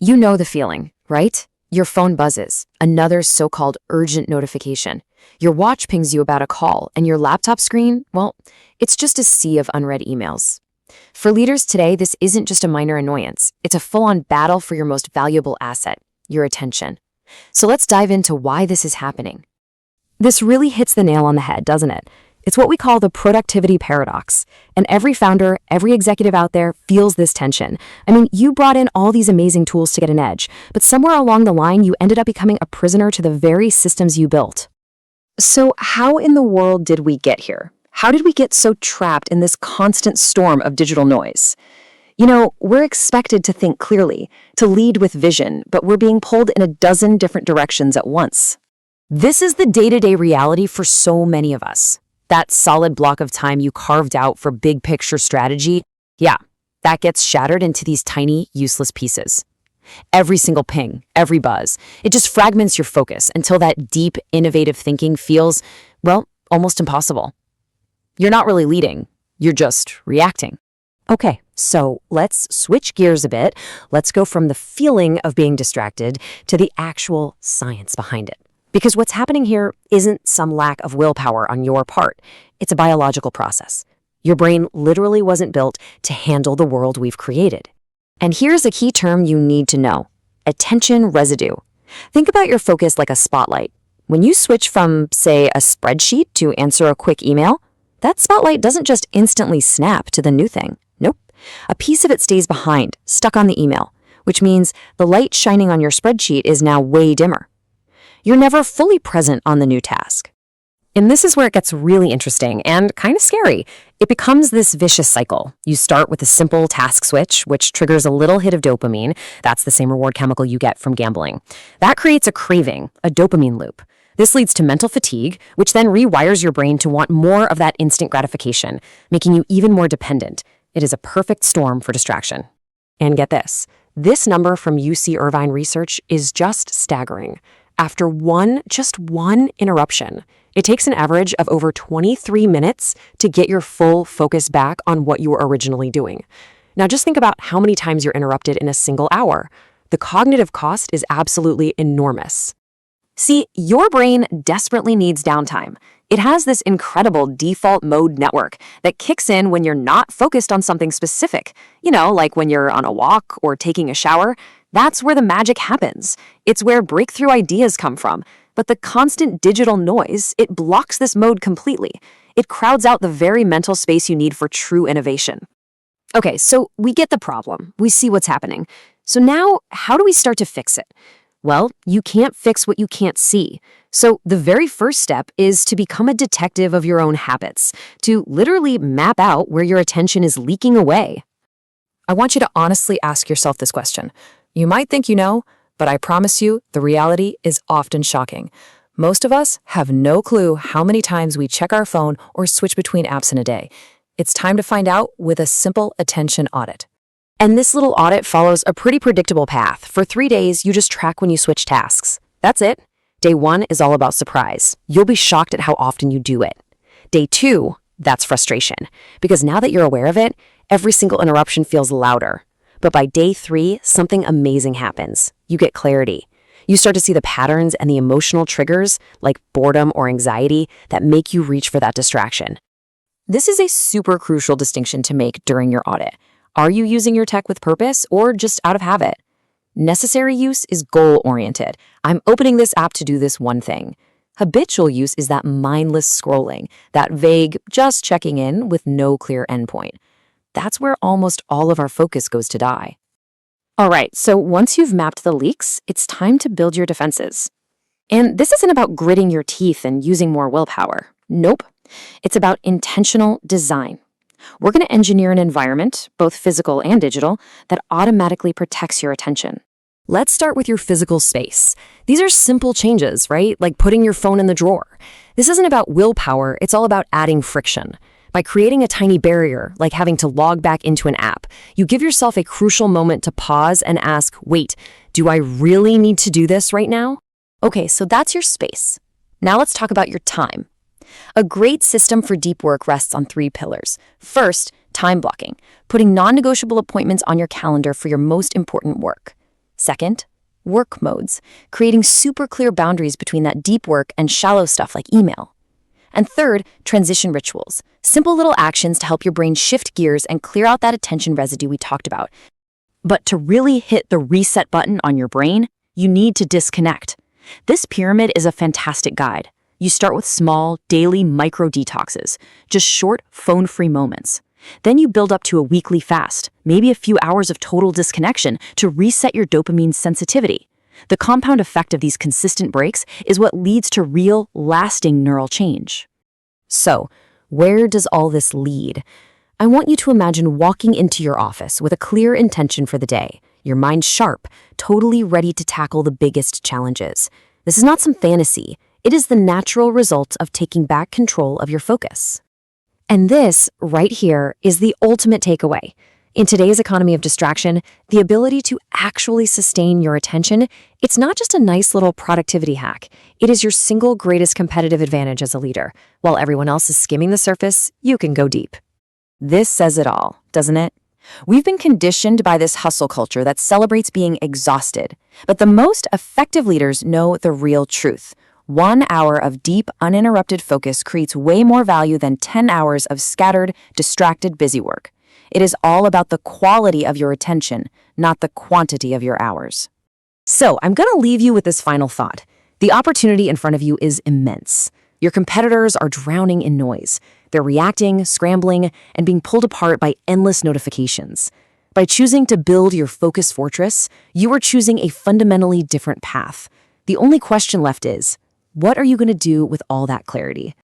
You know the feeling, right? Your phone buzzes, another so-called urgent notification. Your watch pings you about a call, and your laptop screen, well, it's just a sea of unread emails. For leaders today, this isn't just a minor annoyance. It's a full-on battle for your most valuable asset, your attention. So let's dive into why this is happening. This really hits the nail on the head, doesn't it? It's what we call the productivity paradox. And every founder, every executive out there feels this tension. I mean, you brought in all these amazing tools to get an edge, but somewhere along the line, you ended up becoming a prisoner to the very systems you built. So how in the world did we get here? How did we get so trapped in this constant storm of digital noise? You know, we're expected to think clearly, to lead with vision, but we're being pulled in a dozen different directions at once. This is the day-to-day reality for so many of us. That solid block of time you carved out for big picture strategy, yeah, that gets shattered into these tiny, useless pieces. Every single ping, every buzz, it just fragments your focus until that deep, innovative thinking feels, well, almost impossible. You're not really leading, you're just reacting. Okay, so let's switch gears a bit. Let's go from the feeling of being distracted to the actual science behind it. Because what's happening here isn't some lack of willpower on your part. It's a biological process. Your brain literally wasn't built to handle the world we've created. And here's a key term you need to know: attention residue. Think about your focus like a spotlight. When you switch from, say, a spreadsheet to answer a quick email, that spotlight doesn't just instantly snap to the new thing. Nope. A piece of it stays behind, stuck on the email, which means the light shining on your spreadsheet is now way dimmer. You're never fully present on the new task. And this is where it gets really interesting and kind of scary. It becomes this vicious cycle. You start with a simple task switch, which triggers a little hit of dopamine. That's the same reward chemical you get from gambling. That creates a craving, a dopamine loop. This leads to mental fatigue, which then rewires your brain to want more of that instant gratification, making you even more dependent. It is a perfect storm for distraction. And get this number from UC Irvine research is just staggering. After just one interruption, it takes an average of over 23 minutes to get your full focus back on what you were originally doing. Now just think about how many times you're interrupted in a single hour. The cognitive cost is absolutely enormous. See, your brain desperately needs downtime. It has this incredible default mode network that kicks in when you're not focused on something specific. You know, like when you're on a walk or taking a shower. That's where the magic happens. It's where breakthrough ideas come from. But the constant digital noise, it blocks this mode completely. It crowds out the very mental space you need for true innovation. Okay, so we get the problem. We see what's happening. So now, how do we start to fix it? Well, you can't fix what you can't see. So the very first step is to become a detective of your own habits, to literally map out where your attention is leaking away. I want you to honestly ask yourself this question. You might think you know, but I promise you, the reality is often shocking. Most of us have no clue how many times we check our phone or switch between apps in a day. It's time to find out with a simple attention audit. And this little audit follows a pretty predictable path. For 3 days, you just track when you switch tasks. That's it. Day 1 is all about surprise. You'll be shocked at how often you do it. Day 2, that's frustration. Because now that you're aware of it, every single interruption feels louder. But by day 3, something amazing happens. You get clarity. You start to see the patterns and the emotional triggers, like boredom or anxiety, that make you reach for that distraction. This is a super crucial distinction to make during your audit. Are you using your tech with purpose or just out of habit? Necessary use is goal-oriented. I'm opening this app to do this one thing. Habitual use is that mindless scrolling, that vague, just checking in with no clear endpoint. That's where almost all of our focus goes to die. All right, so once you've mapped the leaks, it's time to build your defenses. And this isn't about gritting your teeth and using more willpower. Nope. It's about intentional design. We're going to engineer an environment, both physical and digital, that automatically protects your attention. Let's start with your physical space. These are simple changes, right? Like putting your phone in the drawer. This isn't about willpower, it's all about adding friction. By creating a tiny barrier, like having to log back into an app, you give yourself a crucial moment to pause and ask, wait, do I really need to do this right now? Okay, so that's your space. Now let's talk about your time. A great system for deep work rests on 3 pillars. First, time blocking, putting non-negotiable appointments on your calendar for your most important work. Second, work modes, creating super clear boundaries between that deep work and shallow stuff like email. And third, transition rituals, simple little actions to help your brain shift gears and clear out that attention residue we talked about. But to really hit the reset button on your brain, you need to disconnect. This pyramid is a fantastic guide. You start with small, daily micro detoxes, just short, phone-free moments. Then you build up to a weekly fast, maybe a few hours of total disconnection to reset your dopamine sensitivity. The compound effect of these consistent breaks is what leads to real, lasting neural change. So, where does all this lead? I want you to imagine walking into your office with a clear intention for the day, your mind sharp, totally ready to tackle the biggest challenges. This is not some fantasy. It is the natural result of taking back control of your focus. And this, right here, is the ultimate takeaway. In today's economy of distraction, the ability to actually sustain your attention, it's not just a nice little productivity hack. It is your single greatest competitive advantage as a leader. While everyone else is skimming the surface, you can go deep. This says it all, doesn't it? We've been conditioned by this hustle culture that celebrates being exhausted. But the most effective leaders know the real truth. 1 hour of deep, uninterrupted focus creates way more value than 10 hours of scattered, distracted busy work. It is all about the quality of your attention, not the quantity of your hours. So, I'm going to leave you with this final thought. The opportunity in front of you is immense. Your competitors are drowning in noise. They're reacting, scrambling, and being pulled apart by endless notifications. By choosing to build your focus fortress, you are choosing a fundamentally different path. The only question left is, what are you going to do with all that clarity?